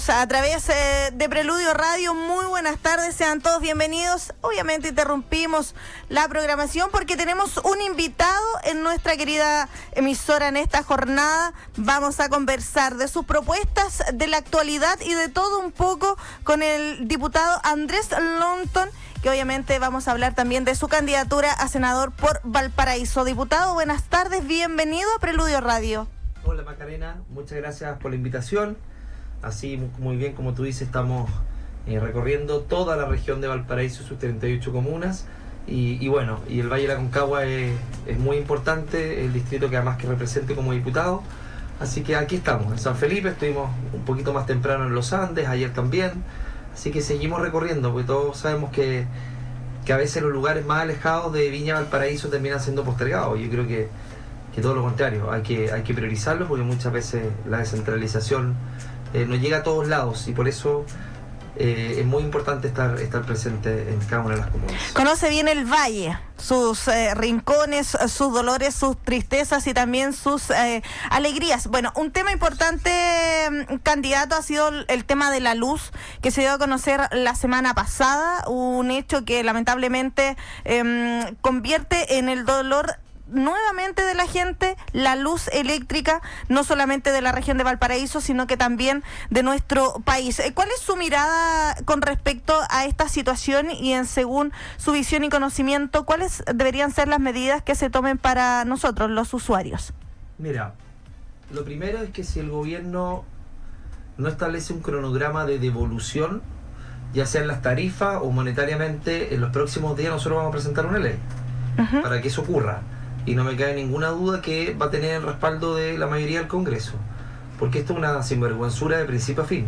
Seguimos a través de Preludio Radio. Muy buenas tardes, sean todos bienvenidos. Obviamente interrumpimos la programación porque tenemos un invitado en nuestra querida emisora en esta jornada. Vamos a conversar de sus propuestas, de la actualidad y de todo un poco con el diputado Andrés Lonton, que obviamente vamos a hablar también de su candidatura a senador por Valparaíso. Diputado, buenas tardes, bienvenido a Preludio Radio. Hola Macarena, muchas gracias por la invitación. Así, muy bien como tú dices, estamos recorriendo toda la región de Valparaíso, sus 38 comunas. Y bueno, y el Valle de la Concagua es muy importante, el distrito que además que represente como diputado. Así que aquí estamos, en San Felipe, estuvimos un poquito más temprano en los Andes, ayer también. Así que seguimos recorriendo, porque todos sabemos que a veces los lugares más alejados de Viña Valparaíso terminan siendo postergados. Yo creo que todo lo contrario, hay que priorizarlos, porque muchas veces la descentralización no llega a todos lados, y por eso es muy importante estar presente en cada una de las comunas. Conoce bien el valle, sus rincones, sus dolores, sus tristezas y también sus alegrías. Bueno, un tema importante, candidato, ha sido el tema de la luz, que se dio a conocer la semana pasada, un hecho que lamentablemente convierte en el dolor nuevamente de la gente, la luz eléctrica, no solamente de la región de Valparaíso, sino que también de nuestro país. ¿Cuál es su mirada con respecto a esta situación y según su visión y conocimiento, cuáles deberían ser las medidas que se tomen para nosotros, los usuarios? Mira, lo primero es que si el gobierno no establece un cronograma de devolución, ya sea en las tarifas o monetariamente, en los próximos días nosotros vamos a presentar una ley para que eso ocurra. Y no me cabe ninguna duda que va a tener el respaldo de la mayoría del Congreso, porque esto es una sinvergüenzura de principio a fin.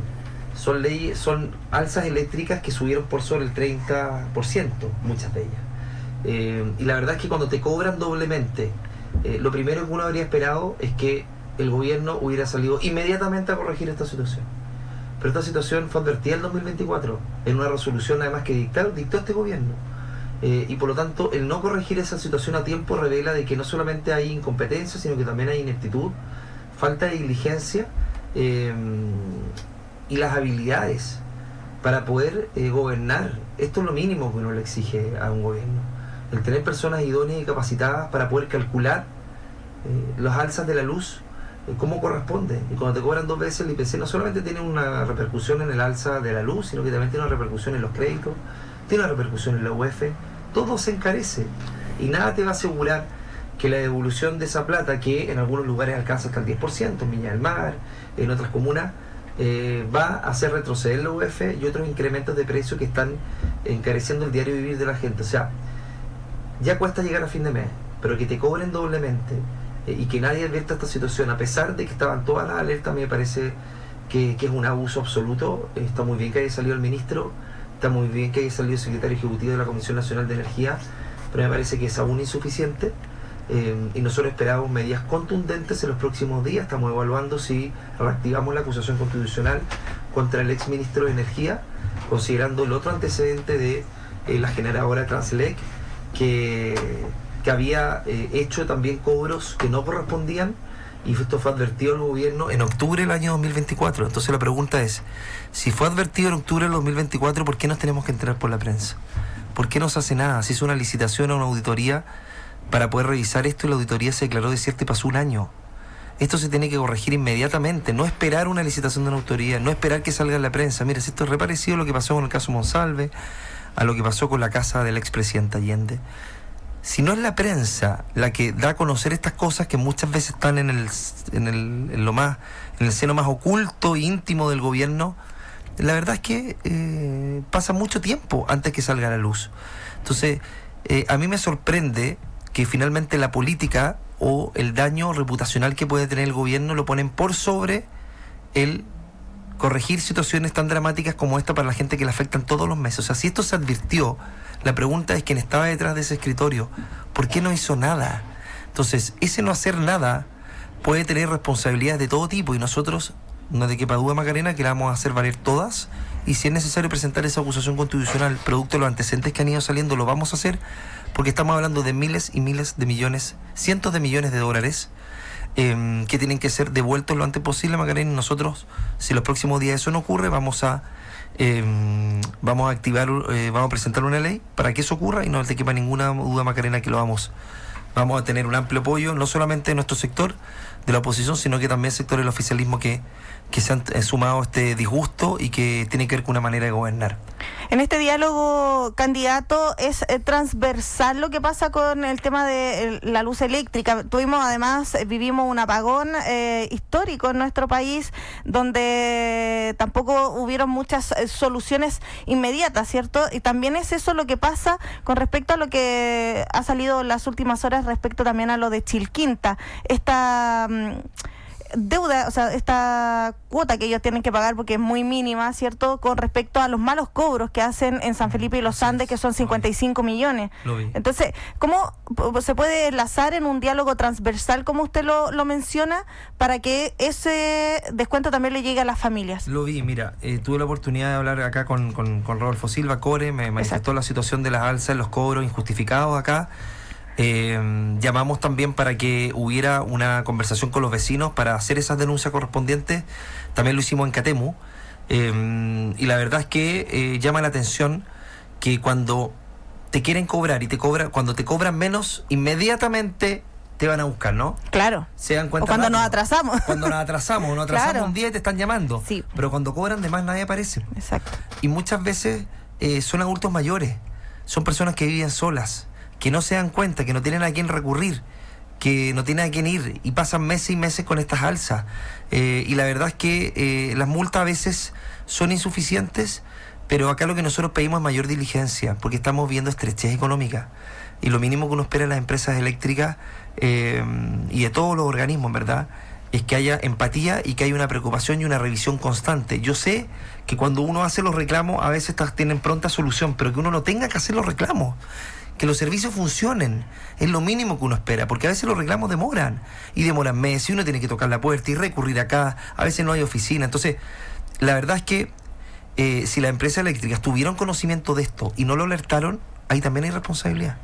Son alzas eléctricas que subieron por sobre el 30%, muchas de ellas. Y la verdad es que cuando te cobran doblemente, lo primero que uno habría esperado es que el gobierno hubiera salido inmediatamente a corregir esta situación. Pero esta situación fue advertida en el 2024, en una resolución además que dictó este gobierno. Y por lo tanto, el no corregir esa situación a tiempo revela de que no solamente hay incompetencia, sino que también hay ineptitud, falta de diligencia y las habilidades para poder gobernar. Esto es lo mínimo que uno le exige a un gobierno, el tener personas idóneas y capacitadas para poder calcular las alzas de la luz como corresponde. Y cuando te cobran dos veces, el IPC no solamente tiene una repercusión en el alza de la luz, sino que también tiene una repercusión en los créditos, tiene una repercusión en la UEF. Todo se encarece y nada te va a asegurar que la devolución de esa plata, que en algunos lugares alcanza hasta el 10%, en Viña del Mar, en otras comunas, va a hacer retroceder la UEF y otros incrementos de precio que están encareciendo el diario vivir de la gente. O sea, ya cuesta llegar a fin de mes, pero que te cobren doblemente y que nadie advierta esta situación, a pesar de que estaban todas las alertas, a mí me parece que es un abuso absoluto. Está muy bien que haya salido el ministro, está muy bien que haya salido el secretario ejecutivo de la Comisión Nacional de Energía, pero me parece que es aún insuficiente y nosotros esperamos medidas contundentes en los próximos días. Estamos evaluando si reactivamos la acusación constitucional contra el exministro de Energía, considerando el otro antecedente de la generadora Transelec, que había hecho también cobros que no correspondían, y esto fue advertido al gobierno en octubre del año 2024. Entonces la pregunta es, si fue advertido en octubre del 2024, ¿por qué nos tenemos que enterar por la prensa? ¿Por qué no se hace nada? Se hizo una licitación o una auditoría para poder revisar esto y la auditoría se declaró desierta y pasó un año. Esto se tiene que corregir inmediatamente, no esperar una licitación de una auditoría, no esperar que salga en la prensa. Mira, esto es re parecido a lo que pasó con el caso Monsalve, a lo que pasó con la casa del expresidente Allende. Si no es la prensa la que da a conocer estas cosas que muchas veces están en el seno más oculto e íntimo del gobierno, la verdad es que pasa mucho tiempo antes que salga a la luz. Entonces, a mí me sorprende que finalmente la política o el daño reputacional que puede tener el gobierno lo ponen por sobre el corregir situaciones tan dramáticas como esta para la gente que le afectan todos los meses. O sea, si esto se advirtió, la pregunta es quién estaba detrás de ese escritorio, ¿por qué no hizo nada? Entonces, ese no hacer nada puede tener responsabilidades de todo tipo, y nosotros, no de quepa duda, Macarena, que la vamos a hacer valer todas, y si es necesario presentar esa acusación constitucional producto de los antecedentes que han ido saliendo, lo vamos a hacer, porque estamos hablando de miles y miles de millones, cientos de millones de dólares que tienen que ser devueltos lo antes posible, Macarena. Nosotros, si los próximos días eso no ocurre, vamos a activar, vamos a presentar una ley para que eso ocurra y no te quepa ninguna duda, Macarena, que lo vamos a tener un amplio apoyo, no solamente de nuestro sector, de la oposición, sino que también sector del oficialismo que se han sumado a este disgusto y que tiene que ver con una manera de gobernar. En este diálogo, candidato, es transversal lo que pasa con el tema de la luz eléctrica. Vivimos un apagón histórico en nuestro país, donde tampoco hubieron muchas soluciones inmediatas, ¿cierto? Y también es eso lo que pasa con respecto a lo que ha salido en las últimas horas respecto también a lo de Chilquinta. Esta deuda, o sea, esta cuota que ellos tienen que pagar porque es muy mínima, ¿cierto? Con respecto a los malos cobros que hacen en San Felipe y Los Andes, que son 55 millones. Entonces, ¿cómo se puede enlazar en un diálogo transversal, como usted lo menciona, para que ese descuento también le llegue a las familias? Lo vi, mira, tuve la oportunidad de hablar acá con Rodolfo Silva, Core, me manifestó la situación de las alzas en los cobros injustificados acá. Llamamos también para que hubiera una conversación con los vecinos para hacer esas denuncias correspondientes. También lo hicimos en Catemu, y la verdad es que llama la atención que cuando te quieren cobrar cuando te cobran menos, inmediatamente te van a buscar, ¿no? Claro. Se dan cuenta. O cuando rápido. nos atrasamos. Cuando nos atrasamos claro. Un día y te están llamando. Sí. Pero cuando cobran de más nadie aparece. Exacto. Y muchas veces son adultos mayores, son personas que viven solas, que no se dan cuenta, que no tienen a quién recurrir, que no tienen a quién ir, y pasan meses y meses con estas alzas. Y la verdad es que las multas a veces son insuficientes, pero acá lo que nosotros pedimos es mayor diligencia, porque estamos viendo estrechez económica. Y lo mínimo que uno espera en las empresas eléctricas y de todos los organismos, ¿verdad?, es que haya empatía y que haya una preocupación y una revisión constante. Yo sé que cuando uno hace los reclamos, a veces tienen pronta solución, pero que uno no tenga que hacer los reclamos. Que los servicios funcionen, es lo mínimo que uno espera, porque a veces los reclamos demoran meses, y uno tiene que tocar la puerta y recurrir acá, a veces no hay oficina. Entonces, la verdad es que si las empresas eléctricas tuvieron conocimiento de esto y no lo alertaron, ahí también hay responsabilidad.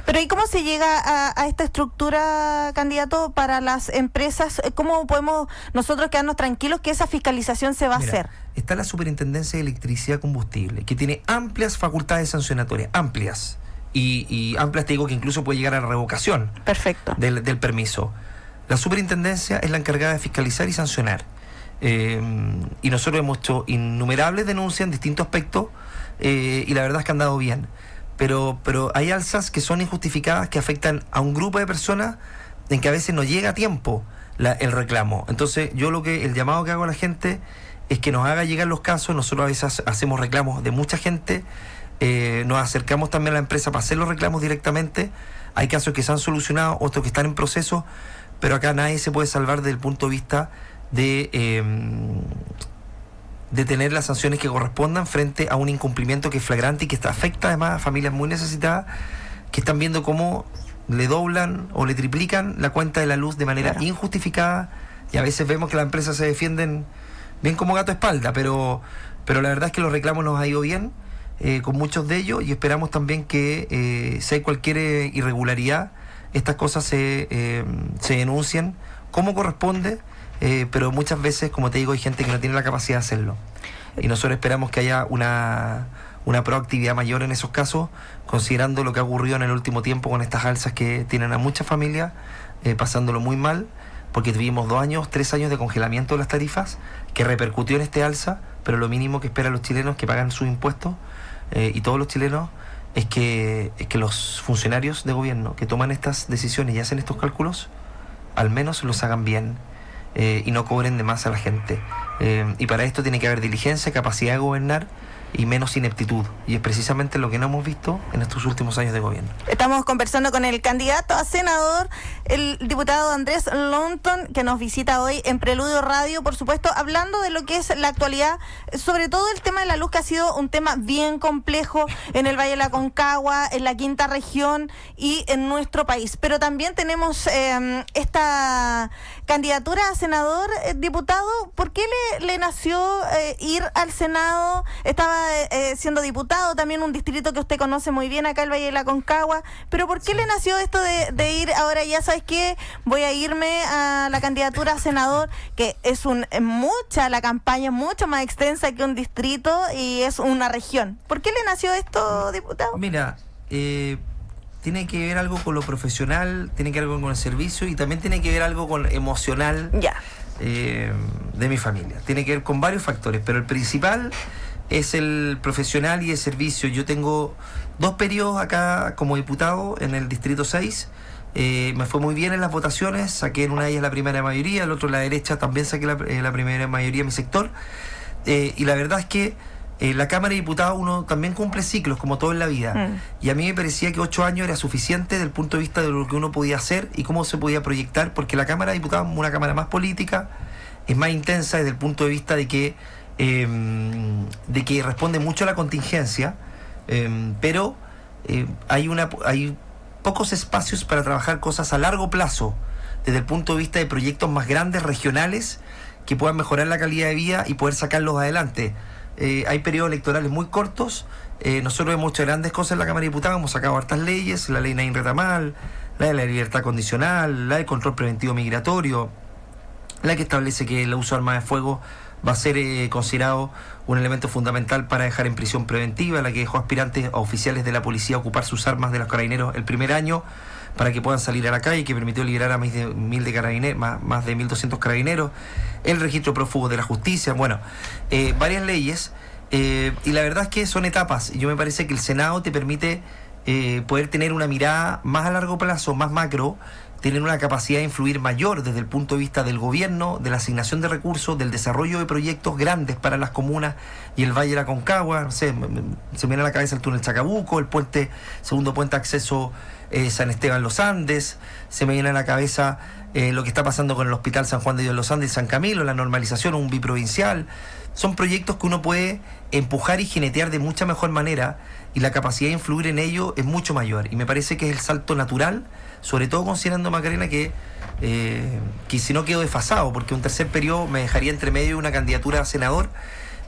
Pero ¿y cómo se llega a esta estructura, candidato, para las empresas? ¿Cómo podemos nosotros quedarnos tranquilos que esa fiscalización se va a hacer? Está la Superintendencia de Electricidad y Combustible, que tiene amplias facultades sancionatorias, amplias. Y amplias, te digo, que incluso puede llegar a la revocación. Perfecto. Del permiso. La superintendencia es la encargada de fiscalizar y sancionar. Y nosotros hemos hecho innumerables denuncias en distintos aspectos, y la verdad es que han dado bien. Pero hay alzas que son injustificadas, que afectan a un grupo de personas en que a veces no llega a tiempo el reclamo. Entonces, el llamado que hago a la gente es que nos haga llegar los casos. Nosotros a veces hacemos reclamos de mucha gente. Nos acercamos también a la empresa para hacer los reclamos directamente. Hay casos que se han solucionado, otros que están en proceso, pero acá nadie se puede salvar desde el punto de vista de tener las sanciones que correspondan frente a un incumplimiento que es flagrante y que afecta además a familias muy necesitadas, que están viendo cómo le doblan o le triplican la cuenta de la luz de manera injustificada, y a veces vemos que las empresas se defienden bien como gato a espalda, pero la verdad es que los reclamos nos ha ido bien, con muchos de ellos, y esperamos también que si hay cualquier irregularidad, estas cosas se denuncien como corresponde, pero muchas veces, como te digo, hay gente que no tiene la capacidad de hacerlo, y nosotros esperamos que haya una proactividad mayor en esos casos, considerando lo que ha ocurrido en el último tiempo con estas alzas que tienen a muchas familias pasándolo muy mal, porque tuvimos 3 años de congelamiento de las tarifas que repercutió en este alza, pero lo mínimo que esperan los chilenos que pagan sus impuestos, y todos los chilenos, es que los funcionarios de gobierno que toman estas decisiones y hacen estos cálculos, al menos los hagan bien, y no cobren de más a la gente. Y para esto tiene que haber diligencia, capacidad de gobernar y menos ineptitud. Y es precisamente lo que no hemos visto en estos últimos años de gobierno. Estamos conversando con el candidato a senador, el diputado Andrés Lonton, que nos visita hoy en Preludio Radio, por supuesto, hablando de lo que es la actualidad, sobre todo el tema de la luz, que ha sido un tema bien complejo en el Valle de la Aconcagua, en la Quinta Región y en nuestro país. Pero también tenemos esta candidatura a senador, diputado, ¿por qué le nació ir al Senado? Estaba siendo diputado, también un distrito que usted conoce muy bien acá, el Valle de la Concagua, pero ¿por qué le nació esto de ir ahora, ya sabes qué, voy a irme a la candidatura a senador, que es la campaña es mucho más extensa que un distrito y es una región? ¿Por qué le nació esto, diputado? Mira, tiene que ver algo con lo profesional, tiene que ver algo con el servicio y también tiene que ver algo con lo emocional de mi familia. Tiene que ver con varios factores, pero el principal es el profesional y el servicio. Yo tengo 2 periodos acá como diputado en el Distrito 6. Me fue muy bien en las votaciones, saqué en una de ellas la primera mayoría, el otro la derecha también saqué la primera mayoría en mi sector. Y la verdad es que la Cámara de Diputados uno también cumple ciclos, como todo en la vida. Y a mí me parecía que 8 años era suficiente desde el punto de vista de lo que uno podía hacer y cómo se podía proyectar, porque la Cámara de Diputados es una Cámara más política, es más intensa desde el punto de vista de que responde mucho a la contingencia, pero hay pocos espacios para trabajar cosas a largo plazo, desde el punto de vista de proyectos más grandes, regionales, que puedan mejorar la calidad de vida y poder sacarlos adelante. Hay periodos electorales muy cortos. Nosotros hemos hecho grandes cosas en la Cámara de Diputados, hemos sacado hartas leyes, la ley Nain Retamal, la de la libertad condicional, la del control preventivo migratorio, la que establece que el uso de armas de fuego va a ser considerado un elemento fundamental para dejar en prisión preventiva, la que dejó aspirantes a oficiales de la policía a ocupar sus armas de los carabineros el primer año para que puedan salir a la calle, que permitió liberar a más de 1.000 carabineros, más de 1.200 carabineros, el registro prófugo de la justicia, bueno, varias leyes, y la verdad es que son etapas. Yo me parece que el Senado te permite poder tener una mirada más a largo plazo, más macro, tener una capacidad de influir mayor desde el punto de vista del gobierno, de la asignación de recursos, del desarrollo de proyectos grandes para las comunas y el Valle de la Concagua. No sé, se me viene a la cabeza el túnel Chacabuco, el segundo puente de acceso San Esteban Los Andes, se me viene a la cabeza lo que está pasando con el Hospital San Juan de Dios Los Andes y San Camilo, la normalización, un biprovincial. Son proyectos que uno puede empujar y jinetear de mucha mejor manera, y la capacidad de influir en ello es mucho mayor, y me parece que es el salto natural, sobre todo considerando, Macarena, que si no quedo desfasado, porque un tercer periodo me dejaría entre medio de una candidatura a senador,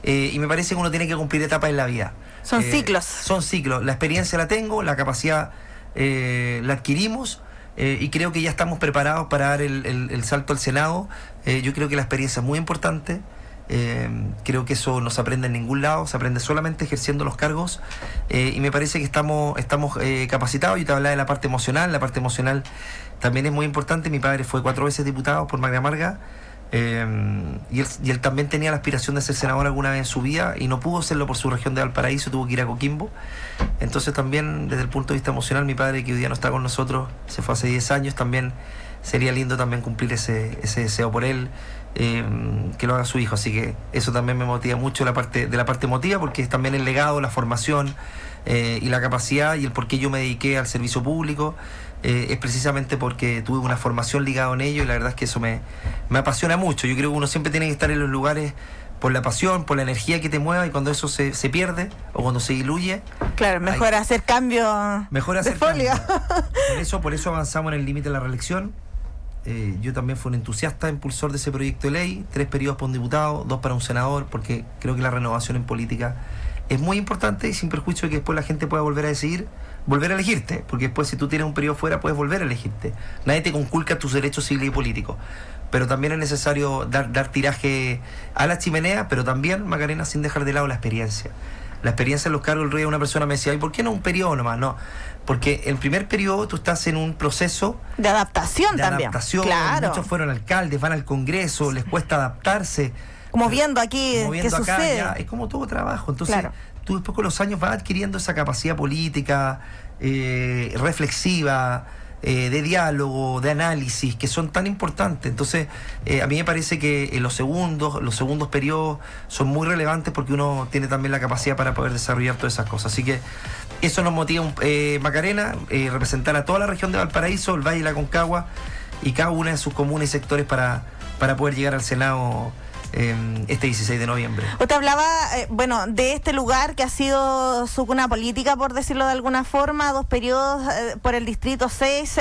y me parece que uno tiene que cumplir etapas en la vida. Son ciclos. Son ciclos. La experiencia la tengo, la capacidad la adquirimos, y creo que ya estamos preparados para dar el salto al Senado. Yo creo que la experiencia es muy importante. Creo que eso no se aprende en ningún lado, se aprende solamente ejerciendo los cargos, y me parece que estamos capacitados. Yo te hablaba de la parte emocional también es muy importante. Mi padre fue 4 veces diputado por Magna Marga, y él también tenía la aspiración de ser senador alguna vez en su vida y no pudo serlo por su región de Valparaíso, tuvo que ir a Coquimbo. Entonces también desde el punto de vista emocional, mi padre, que hoy día no está con nosotros, se fue hace 10 años, también sería lindo también cumplir ese deseo por él, que lo haga su hijo. Así que eso también me motiva mucho, la parte emotiva, porque es también el legado, la formación, y la capacidad, y el por qué yo me dediqué al servicio público, es precisamente porque tuve una formación ligada en ello, y la verdad es que eso me apasiona mucho. Yo creo que uno siempre tiene que estar en los lugares por la pasión, por la energía que te mueva, y cuando eso se pierde o cuando se diluye, claro, mejor hacer cambio. Mejor hacer cambio. Por eso avanzamos en el límite de la reelección. Yo también fui un entusiasta, impulsor de ese proyecto de ley, 3 periodos para un diputado, 2 para un senador, porque creo que la renovación en política es muy importante, y sin perjuicio de que después la gente pueda volver a decidir, volver a elegirte, porque después, si tú tienes un periodo fuera, puedes volver a elegirte. Nadie te conculca tus derechos civiles y políticos, pero también es necesario dar tiraje a la chimenea, pero también, Macarena, sin dejar de lado la experiencia. La experiencia en los cargos del rey. Una persona me decía, ¿y por qué no un periodo nomás? No, porque el primer periodo tú estás en un proceso de adaptación también. Claro. Muchos fueron alcaldes, van al Congreso, les cuesta adaptarse. Como viendo aquí qué sucede. Ya, es como todo trabajo. Entonces, claro, tú después con los años vas adquiriendo esa capacidad política, reflexiva, de diálogo, de análisis, que son tan importantes. Entonces, a mí me parece que los segundos periodos son muy relevantes, porque uno tiene también la capacidad para poder desarrollar todas esas cosas. Así que eso nos motiva, Macarena, representar a toda la región de Valparaíso, el Valle de la Concagua y cada una de sus comunas y sectores para poder llegar al Senado este 16 de noviembre. Usted hablaba, de este lugar que ha sido su cuna política, por decirlo de alguna forma, 2 periodos por el Distrito 6.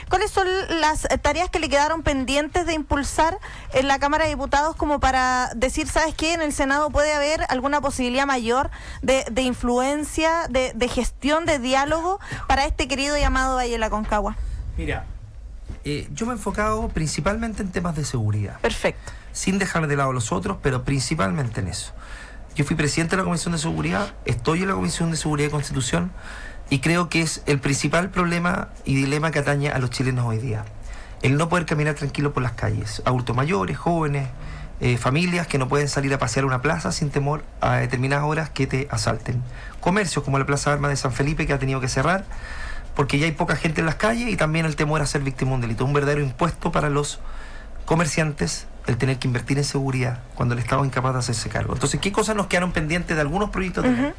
¿Cuáles son las tareas que le quedaron pendientes de impulsar en la Cámara de Diputados como para decir, ¿sabes qué? En el Senado puede haber alguna posibilidad mayor de influencia, de gestión, de diálogo para este querido llamado Valle de la Aconcagua? Mira, yo me he enfocado principalmente en temas de seguridad. Perfecto. Sin dejar de lado los otros, pero principalmente en eso. Yo fui presidente de la Comisión de Seguridad, estoy en la Comisión de Seguridad y Constitución, y creo que es el principal problema y dilema que atañe a los chilenos hoy día. El no poder caminar tranquilo por las calles. Adultos mayores, jóvenes, familias que no pueden salir a pasear a una plaza sin temor a determinadas horas que te asalten. Comercios como la Plaza de Armas de San Felipe, que ha tenido que cerrar porque ya hay poca gente en las calles, y también el temor a ser víctima de un delito. Un verdadero impuesto para los comerciantes el tener que invertir en seguridad cuando el Estado es incapaz de hacerse cargo. Entonces, ¿qué cosas nos quedaron pendientes de algunos proyectos de ley?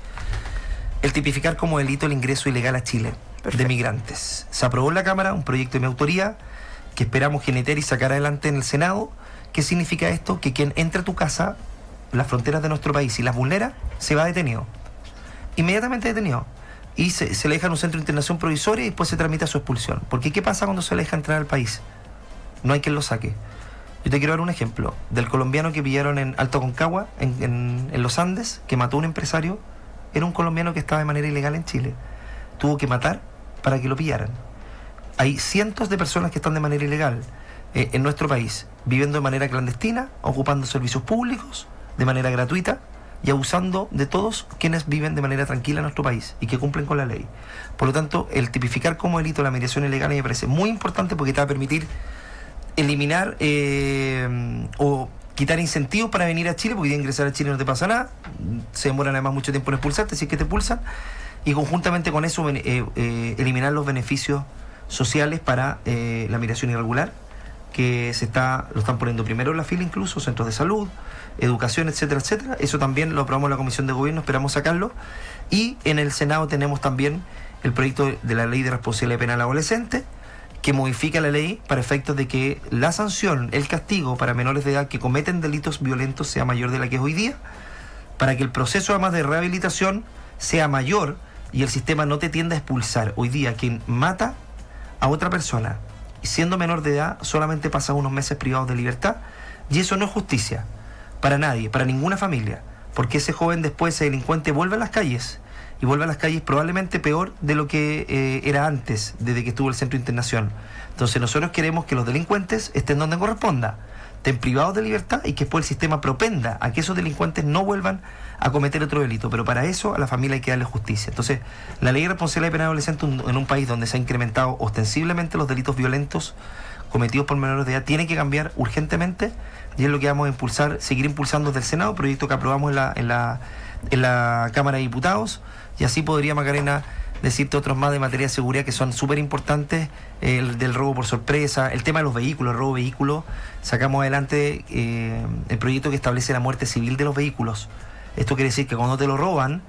El tipificar como delito el ingreso ilegal a Chile. Perfecto. De migrantes. Se aprobó en la Cámara un proyecto de mi autoría que esperamos geneter y sacar adelante en el Senado. ¿Qué significa esto? Que quien entre a tu casa, las fronteras de nuestro país, y las vulnera, se va detenido. Inmediatamente detenido. Y se le deja en un centro de internación provisoria y después se tramita su expulsión. Porque ¿qué pasa cuando se le deja entrar al país? No hay quien lo saque. Yo te quiero dar un ejemplo del colombiano que pillaron en Alto Aconcagua, en los Andes, que mató a un empresario. Era un colombiano que estaba de manera ilegal en Chile. Tuvo que matar para que lo pillaran. Hay cientos de personas que están de manera ilegal en nuestro país, viviendo de manera clandestina, ocupando servicios públicos de manera gratuita y abusando de todos quienes viven de manera tranquila en nuestro país y que cumplen con la ley. Por lo tanto, el tipificar como delito la migración ilegal me parece muy importante, porque te va a permitir eliminar o quitar incentivos para venir a Chile, porque de ingresar a Chile no te pasa nada, se demoran además mucho tiempo en expulsarte, si es que te expulsan, y conjuntamente con eso eliminar los beneficios sociales para la migración irregular, que lo están poniendo primero en la fila, incluso centros de salud, educación, etcétera, etcétera. Eso también lo aprobamos en la Comisión de Gobierno, esperamos sacarlo. Y en el Senado tenemos también el proyecto de la Ley de Responsabilidad Penal Adolescente, que modifica la ley para efectos de que la sanción, el castigo para menores de edad que cometen delitos violentos sea mayor de la que es hoy día, para que el proceso además de rehabilitación sea mayor y el sistema no te tienda a expulsar. Hoy día quien mata a otra persona y siendo menor de edad solamente pasa unos meses privados de libertad, y eso no es justicia para nadie, para ninguna familia, porque ese joven después, ese delincuente, vuelve a las calles, y vuelve a las calles probablemente peor de lo que era antes, desde que estuvo el centro de internación. Entonces nosotros queremos que los delincuentes estén donde corresponda, estén privados de libertad, y que después el sistema propenda a que esos delincuentes no vuelvan a cometer otro delito. Pero para eso a la familia hay que darle justicia. Entonces, la Ley de Responsabilidad Penal Adolescente, en un país donde se ha incrementado ostensiblemente los delitos violentos cometidos por menores de edad, tiene que cambiar urgentemente, y es lo que vamos a impulsar, seguir impulsando desde el Senado, proyecto que aprobamos en la Cámara de Diputados, y así podría, Macarena, decirte otros más de materia de seguridad que son súper importantes, el del robo por sorpresa, el tema de los vehículos, el robo de vehículos. Sacamos adelante el proyecto que establece la muerte civil de los vehículos. Esto quiere decir que cuando te lo roban,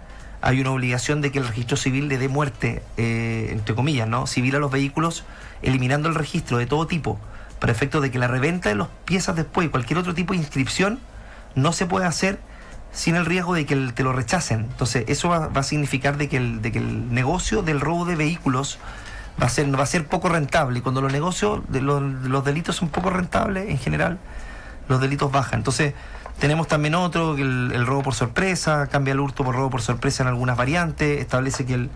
hay una obligación de que el registro civil le dé muerte, entre comillas, ¿no?, civil a los vehículos, eliminando el registro de todo tipo, para efectos de que la reventa de las piezas después y cualquier otro tipo de inscripción no se puede hacer sin el riesgo de que te lo rechacen. Entonces eso va a significar de que el negocio del robo de vehículos va a ser poco rentable, y cuando los negocios de los delitos son poco rentables, en general los delitos bajan. Entonces tenemos también otro, el robo por sorpresa, cambia el hurto por robo por sorpresa en algunas variantes, establece que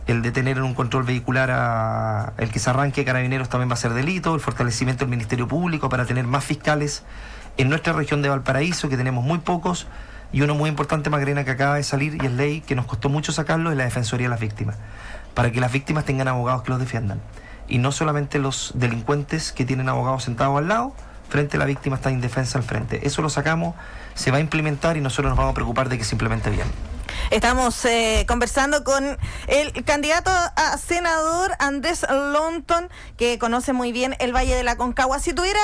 el detener en un control vehicular el que se arranque de Carabineros también va a ser delito, el fortalecimiento del Ministerio Público para tener más fiscales en nuestra región de Valparaíso, que tenemos muy pocos, y uno muy importante, Macarena, que acaba de salir y es ley, que nos costó mucho sacarlo, es la Defensoría de las Víctimas, para que las víctimas tengan abogados que los defiendan, y no solamente los delincuentes que tienen abogados sentados al lado, frente a la víctima está indefensa al frente. Eso lo sacamos, se va a implementar, y nosotros nos vamos a preocupar de que se implemente bien. Estamos conversando con el candidato a senador Andrés Lonton, que conoce muy bien el Valle de la Aconcagua. Si tuviera,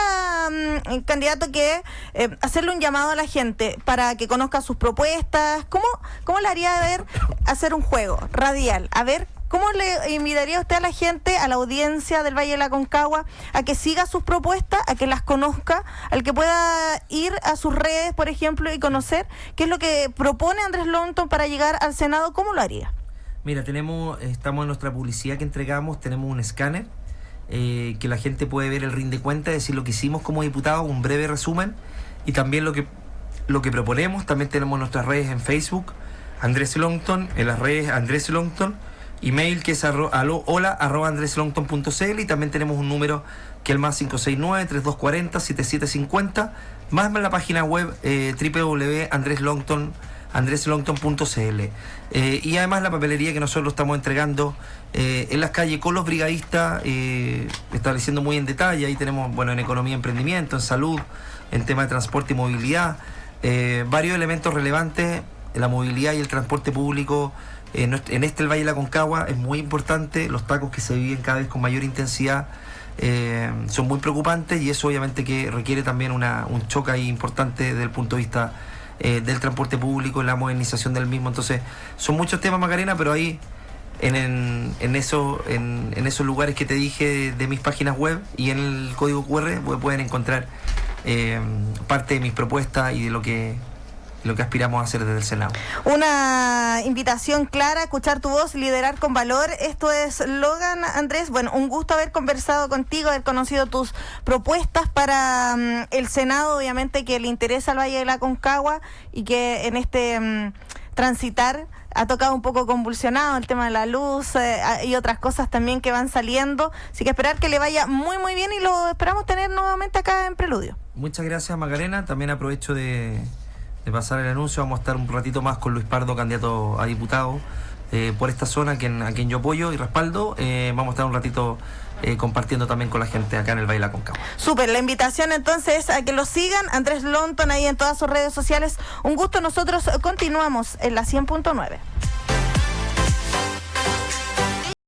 candidato, que hacerle un llamado a la gente para que conozca sus propuestas, ¿cómo le haría hacer un juego radial? A ver, ¿cómo le invitaría usted a la gente, a la audiencia del Valle de la Aconcagua, a que siga sus propuestas, a que las conozca, al que pueda ir a sus redes, por ejemplo, y conocer qué es lo que propone Andrés Longton para llegar al Senado? ¿Cómo lo haría? Mira, estamos en nuestra publicidad que entregamos, tenemos un escáner que la gente puede ver el RIN de cuenta, decir lo que hicimos como diputados, un breve resumen, y también lo que proponemos. También tenemos nuestras redes en Facebook, Andrés Longton, en las redes Andrés Longton, email que es hola@andreslongton.cl, y también tenemos un número que es el más 569-3240-7750, más en la página web www.andreslongton.cl. Y además la papelería que nosotros estamos entregando en las calles con los brigadistas, estableciendo muy en detalle. Ahí tenemos, bueno, en economía y emprendimiento, en salud, en tema de transporte y movilidad, varios elementos relevantes. La movilidad y el transporte público el Valle de la Aconcagua es muy importante. Los tacos que se viven cada vez con mayor intensidad son muy preocupantes, y eso obviamente que requiere también un choque ahí importante desde el punto de vista del transporte público, la modernización del mismo. Entonces son muchos temas, Macarena, pero ahí en esos lugares que te dije de mis páginas web y en el código QR pueden encontrar parte de mis propuestas y de lo que aspiramos a hacer desde el Senado. Una invitación clara, escuchar tu voz, liderar con valor. Esto es Logan, Andrés. Bueno, un gusto haber conversado contigo, haber conocido tus propuestas para el Senado, obviamente que le interesa al Valle de la Aconcagua, y que en este transitar ha tocado un poco convulsionado el tema de la luz y otras cosas también que van saliendo. Así que esperar que le vaya muy muy bien, y lo esperamos tener nuevamente acá en Preludio. Muchas gracias, Macarena. También aprovecho de pasar el anuncio. Vamos a estar un ratito más con Luis Pardo, candidato a diputado por esta zona, a quien yo apoyo y respaldo. Vamos a estar un ratito compartiendo también con la gente acá en el Valle de la Aconcagua. Súper, la invitación entonces a que lo sigan, Andrés Longton ahí en todas sus redes sociales. Un gusto, nosotros continuamos en la 100.9.